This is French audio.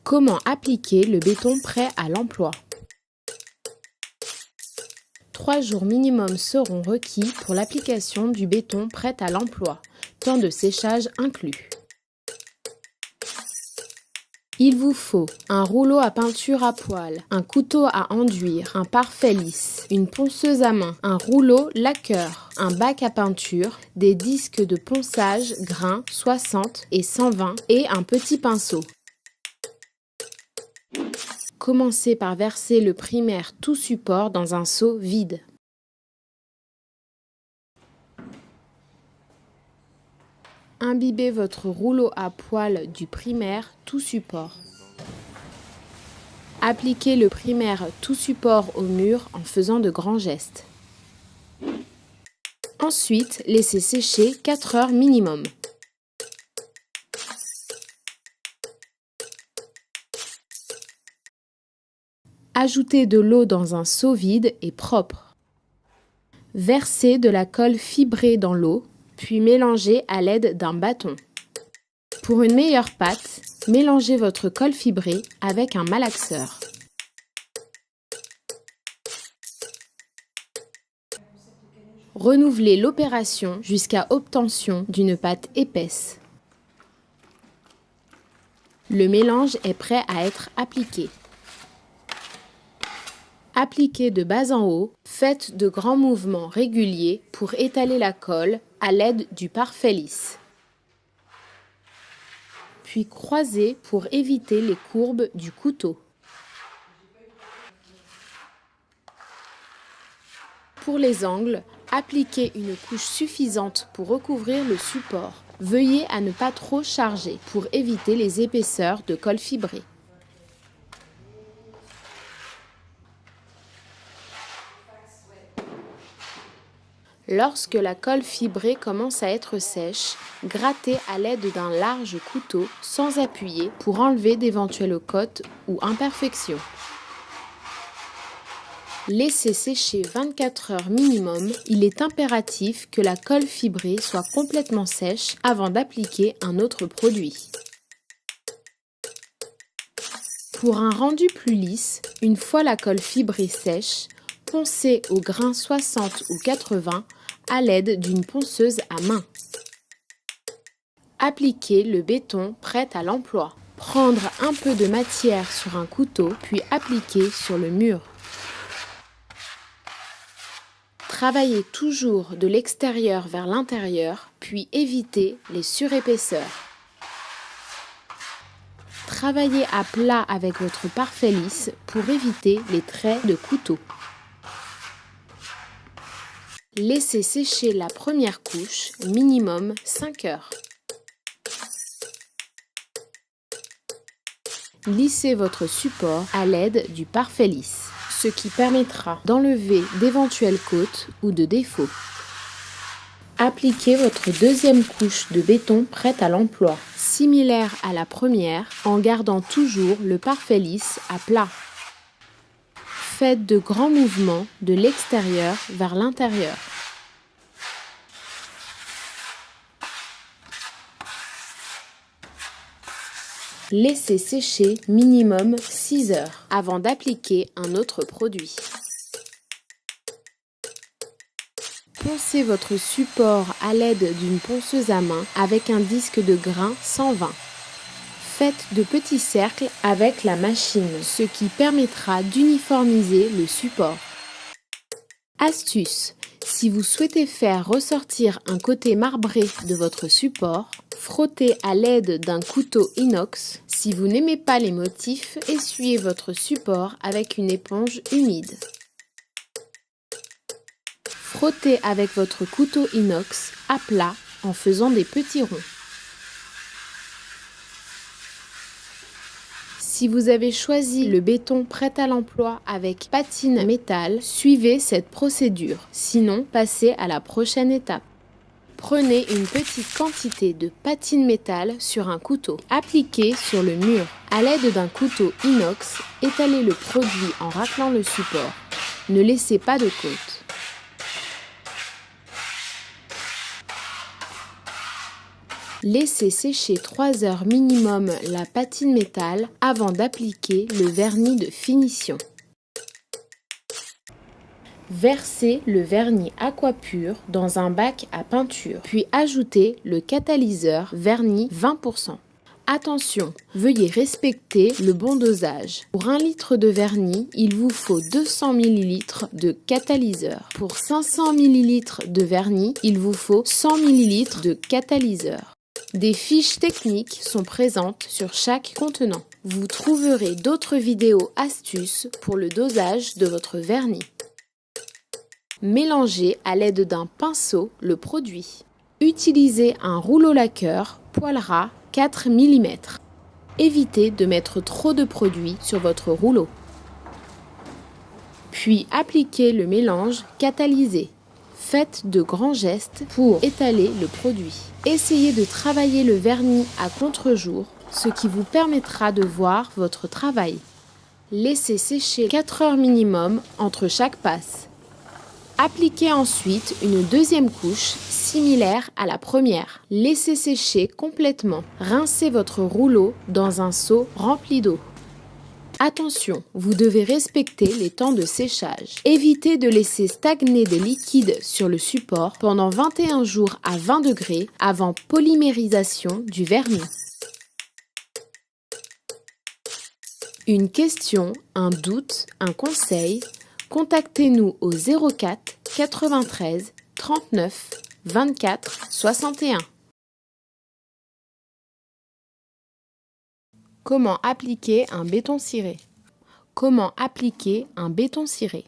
Comment appliquer le béton prêt à l'emploi? 3 jours minimum seront requis pour l'application du béton prêt à l'emploi, temps de séchage inclus. Il vous faut un rouleau à peinture à poil, un couteau à enduire, un parfait lisse, une ponceuse à main, un rouleau laqueur, un bac à peinture, des disques de ponçage grains 60 et 120 et un petit pinceau. Commencez par verser le primaire tout support dans un seau vide. Imbibez votre rouleau à poil du primaire tout support. Appliquez le primaire tout support au mur en faisant de grands gestes. Ensuite, laissez sécher 4 heures minimum. Ajoutez de l'eau dans un seau vide et propre. Versez de la colle fibrée dans l'eau, puis mélangez à l'aide d'un bâton. Pour une meilleure pâte, mélangez votre colle fibrée avec un malaxeur. Renouvelez l'opération jusqu'à obtention d'une pâte épaisse. Le mélange est prêt à être appliqué. Appliquez de bas en haut, faites de grands mouvements réguliers pour étaler la colle à l'aide du parfait lisse. Puis croisez pour éviter les courbes du couteau. Pour les angles, appliquez une couche suffisante pour recouvrir le support. Veuillez à ne pas trop charger pour éviter les épaisseurs de colle fibrée. Lorsque la colle fibrée commence à être sèche, grattez à l'aide d'un large couteau sans appuyer pour enlever d'éventuelles côtes ou imperfections. Laissez sécher 24 heures minimum. Il est impératif que la colle fibrée soit complètement sèche avant d'appliquer un autre produit. Pour un rendu plus lisse, une fois la colle fibrée sèche, poncez au grain 60 ou 80 à l'aide d'une ponceuse à main. Appliquez le béton prêt à l'emploi. Prendre un peu de matière sur un couteau, puis appliquer sur le mur. Travaillez toujours de l'extérieur vers l'intérieur, puis évitez les surépaisseurs. Travaillez à plat avec votre parfait lisse pour éviter les traits de couteau. Laissez sécher la première couche, minimum 5 heures. Lissez votre support à l'aide du parfait lisse, ce qui permettra d'enlever d'éventuelles côtes ou de défauts. Appliquez votre deuxième couche de béton prête à l'emploi, similaire à la première, en gardant toujours le parfait lisse à plat. Faites de grands mouvements de l'extérieur vers l'intérieur. Laissez sécher minimum 6 heures avant d'appliquer un autre produit. Poncez votre support à l'aide d'une ponceuse à main avec un disque de grain 120. Faites de petits cercles avec la machine, ce qui permettra d'uniformiser le support. Astuce: si vous souhaitez faire ressortir un côté marbré de votre support, frottez à l'aide d'un couteau inox. Si vous n'aimez pas les motifs, essuyez votre support avec une éponge humide. Frottez avec votre couteau inox à plat en faisant des petits ronds. Si vous avez choisi le béton prêt à l'emploi avec patine métal, suivez cette procédure. Sinon, passez à la prochaine étape. Prenez une petite quantité de patine métal sur un couteau. Appliquez sur le mur. À l'aide d'un couteau inox, étalez le produit en raclant le support. Ne laissez pas de côte. Laissez sécher 3 heures minimum la patine métal avant d'appliquer le vernis de finition. Versez le vernis aquapur dans un bac à peinture, puis ajoutez le catalyseur vernis 20%. Attention, veuillez respecter le bon dosage. Pour 1 litre de vernis, il vous faut 200 ml de catalyseur. Pour 500 ml de vernis, il vous faut 100 ml de catalyseur. Des fiches techniques sont présentes sur chaque contenant. Vous trouverez d'autres vidéos astuces pour le dosage de votre vernis. Mélangez à l'aide d'un pinceau le produit. Utilisez un rouleau laqueur poil ras 4 mm. Évitez de mettre trop de produit sur votre rouleau. Puis appliquez le mélange catalysé. Faites de grands gestes pour étaler le produit. Essayez de travailler le vernis à contre-jour, ce qui vous permettra de voir votre travail. Laissez sécher 4 heures minimum entre chaque passe. Appliquez ensuite une deuxième couche similaire à la première. Laissez sécher complètement. Rincez votre rouleau dans un seau rempli d'eau. Attention, vous devez respecter les temps de séchage. Évitez de laisser stagner des liquides sur le support pendant 21 jours à 20 degrés avant polymérisation du vernis. Une question, un doute, un conseil? Contactez-nous au 04 93 39 24 61. Comment appliquer un béton ciré? Comment appliquer un béton ciré?